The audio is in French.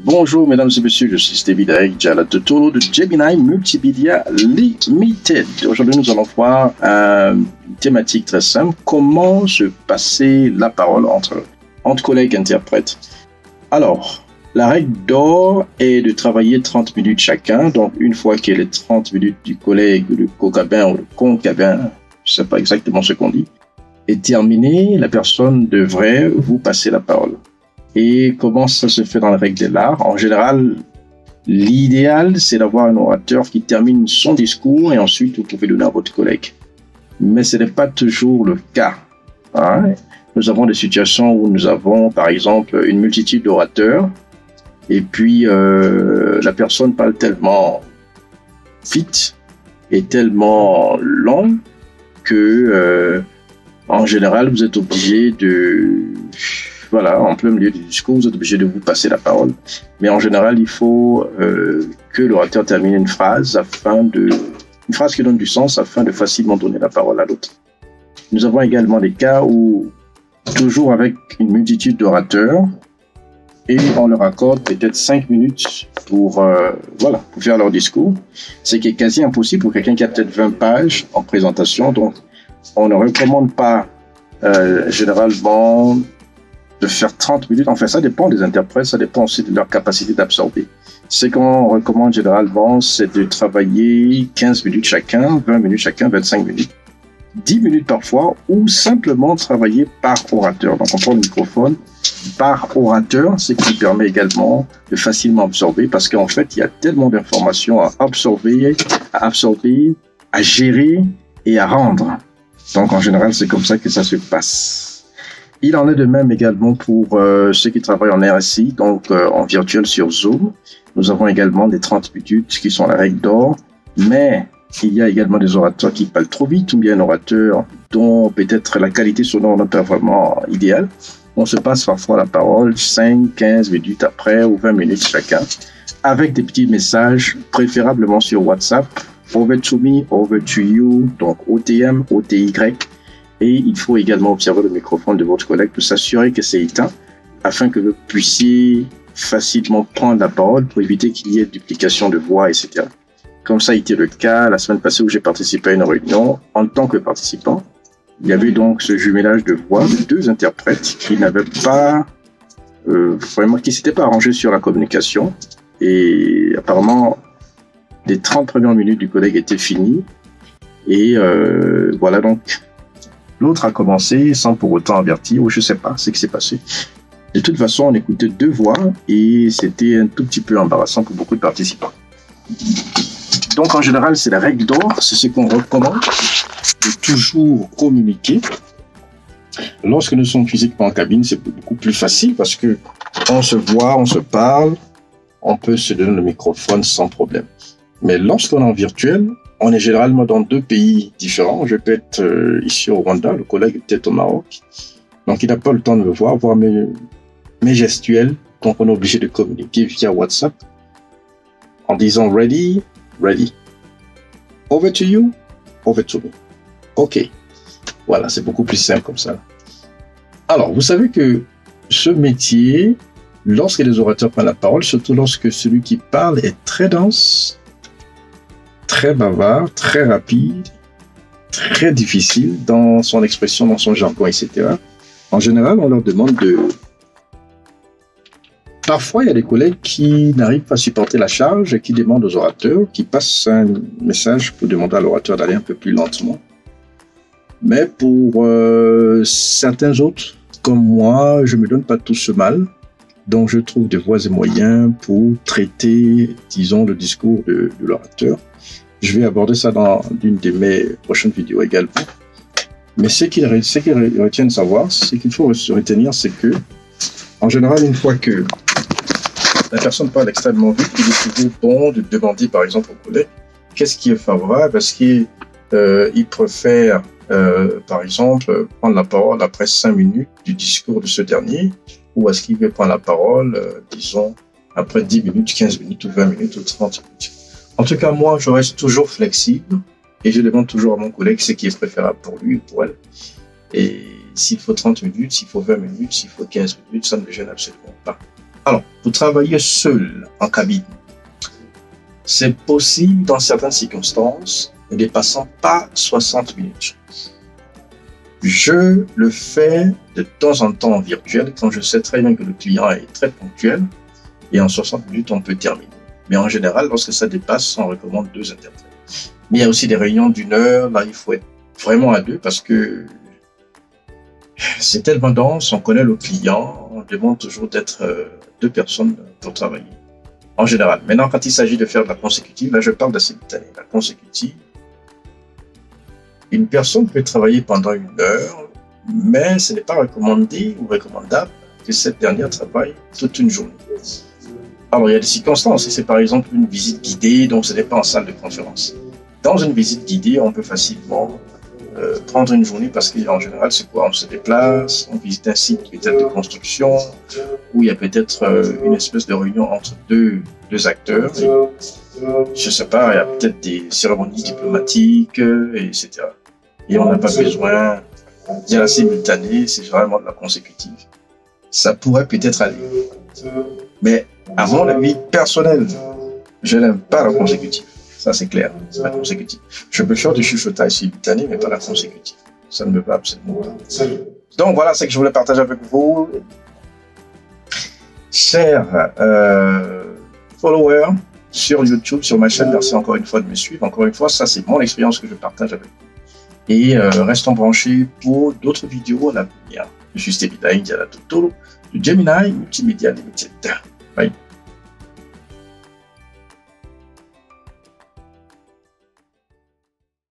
Bonjour mesdames et messieurs, je suis David Aïdjala Totolo de Gemini Multimedia Limited. Aujourd'hui, nous allons voir une thématique très simple, comment se passer la parole entre collègues interprètes. Alors, la règle d'or est de travailler 30 minutes chacun. Donc, une fois que les 30 minutes du collègue, le co-cabin ou le concabin, je ne sais pas exactement ce qu'on dit, est terminée, la personne devrait vous passer la parole. Et comment ça se fait dans la règle de l'art? En général, l'idéal, c'est d'avoir un orateur qui termine son discours et ensuite vous pouvez donner à votre collègue. Mais ce n'est pas toujours le cas. Hein? Nous avons des situations où nous avons, par exemple, une multitude d'orateurs et puis la personne parle tellement vite et tellement long que, en général, vous êtes obligé voilà, en plein milieu du discours, vous êtes obligé de vous passer la parole. Mais en général, il faut que l'orateur termine une phrase qui donne du sens afin de facilement donner la parole à l'autre. Nous avons également des cas où, toujours avec une multitude d'orateurs, et on leur accorde peut-être 5 minutes pour faire leur discours, ce qui est quasi impossible pour quelqu'un qui a peut-être 20 pages en présentation. Donc, on ne recommande pas généralement de faire 30 minutes. Enfin, ça dépend des interprètes, ça dépend aussi de leur capacité d'absorber. Ce qu'on recommande généralement, c'est de travailler 15 minutes chacun, 20 minutes chacun, 25 minutes, 10 minutes parfois, ou simplement travailler par orateur. Donc, on prend le microphone par orateur, ce qui permet également de facilement absorber, parce qu'en fait, il y a tellement d'informations à absorber, à gérer et à rendre. Donc, en général, c'est comme ça que ça se passe. Il en est de même également pour ceux qui travaillent en RSI, donc en virtuel sur Zoom. Nous avons également des 30 minutes qui sont la règle d'or, mais il y a également des orateurs qui parlent trop vite, ou bien un orateur dont peut-être la qualité sonore n'est pas vraiment idéale. On se passe parfois la parole 5, 15 minutes après ou 20 minutes chacun, avec des petits messages, préférablement sur WhatsApp, over to me, over to you, donc OTM, OTY. Et il faut également observer le microphone de votre collègue pour s'assurer que c'est éteint afin que vous puissiez facilement prendre la parole pour éviter qu'il y ait duplication de voix, etc. Comme ça a été le cas la semaine passée où j'ai participé à une réunion en tant que participant. Il y avait donc ce jumelage de voix de deux interprètes qui n'avaient pas qui s'étaient pas arrangés sur la communication. Et apparemment, les 30 premières minutes du collègue étaient finies. Et voilà donc. L'autre a commencé sans pour autant avertir, ou je sais pas ce qui s'est passé. De toute façon, on écoutait deux voix et c'était un tout petit peu embarrassant pour beaucoup de participants. Donc, en général, c'est la règle d'or, c'est ce qu'on recommande, de toujours communiquer. Lorsque nous sommes physiquement en cabine, c'est beaucoup plus facile parce que on se voit, on se parle, on peut se donner le microphone sans problème. Mais lorsqu'on est en virtuel, on est généralement dans deux pays différents. Je peux être ici au Rwanda, le collègue est peut-être au Maroc. Donc, il n'a pas le temps de me voir mes gestuels. Donc, on est obligé de communiquer via WhatsApp en disant ready, ready. Over to you, over to me. OK. Voilà, c'est beaucoup plus simple comme ça. Alors, vous savez que ce métier, lorsque les orateurs prennent la parole, surtout lorsque celui qui parle est très dense, très bavard, très rapide, très difficile dans son expression, dans son jargon, etc. En général, on leur demande Parfois, il y a des collègues qui n'arrivent pas à supporter la charge et qui demandent aux orateurs, qui passent un message pour demander à l'orateur d'aller un peu plus lentement. Mais pour certains autres, comme moi, je ne me donne pas tout ce mal. Donc, je trouve des voies et moyens pour traiter, disons, le discours de l'orateur. Je vais aborder ça dans une de mes prochaines vidéos également. Mais ce qu'il retient de savoir, ce qu'il faut retenir, c'est que, en général, une fois que la personne parle extrêmement vite, il est toujours bon de demander, par exemple, au collègue, qu'est-ce qui est favorable? Est-ce qu'il préfère, par exemple, prendre la parole après 5 minutes du discours de ce dernier? Ou est-ce qu'il veut prendre la parole, disons, après 10 minutes, 15 minutes, ou 20 minutes, ou 30 minutes? En tout cas, moi, je reste toujours flexible et je demande toujours à mon collègue ce qui est préférable pour lui ou pour elle. Et s'il faut 30 minutes, s'il faut 20 minutes, s'il faut 15 minutes, ça ne me gêne absolument pas. Alors, pour travailler seul en cabine, c'est possible dans certaines circonstances, ne dépassant pas 60 minutes. Je le fais de temps en temps en virtuel quand je sais très bien que le client est très ponctuel et en 60 minutes, on peut terminer. Mais en général, lorsque ça dépasse, on recommande 2 interprètes. Mais il y a aussi des réunions d'1 heure, là, il faut être vraiment à 2 parce que c'est tellement dense, on connaît le client, on demande toujours d'être 2 personnes pour travailler. En général. Maintenant, quand il s'agit de faire de la consécutive, là, je parle de la simultanée. La consécutive, une personne peut travailler pendant 1 heure, mais ce n'est pas recommandé ou recommandable que cette dernière travaille toute une journée. Alors, il y a des circonstances. Si c'est par exemple une visite guidée, donc ce n'est pas en salle de conférence. Dans une visite guidée, on peut facilement prendre une journée parce qu'en général, c'est quoi? On se déplace, on visite un site peut-être de construction, où il y a peut-être une espèce de réunion entre deux acteurs. Et, je sais pas, il y a peut-être des cérémonies diplomatiques, etc. Et on n'a pas besoin de la simultanée, c'est vraiment de la consécutive. Ça pourrait peut-être aller. Mais à mon avis personnel, je n'aime pas la consécutive. Ça, c'est clair, c'est la consécutive. Je peux faire du chuchotage simultané, mais pas la consécutive. Ça ne me va absolument pas. Donc, voilà ce que je voulais partager avec vous. Chers followers sur YouTube, sur ma chaîne, merci encore une fois de me suivre. Encore une fois, ça, c'est mon expérience que je partage avec vous. Et restons branchés pour d'autres vidéos à l'avenir. Je suis Stevie Indiana Totoro de Gemini Multimedia Limited. Bye.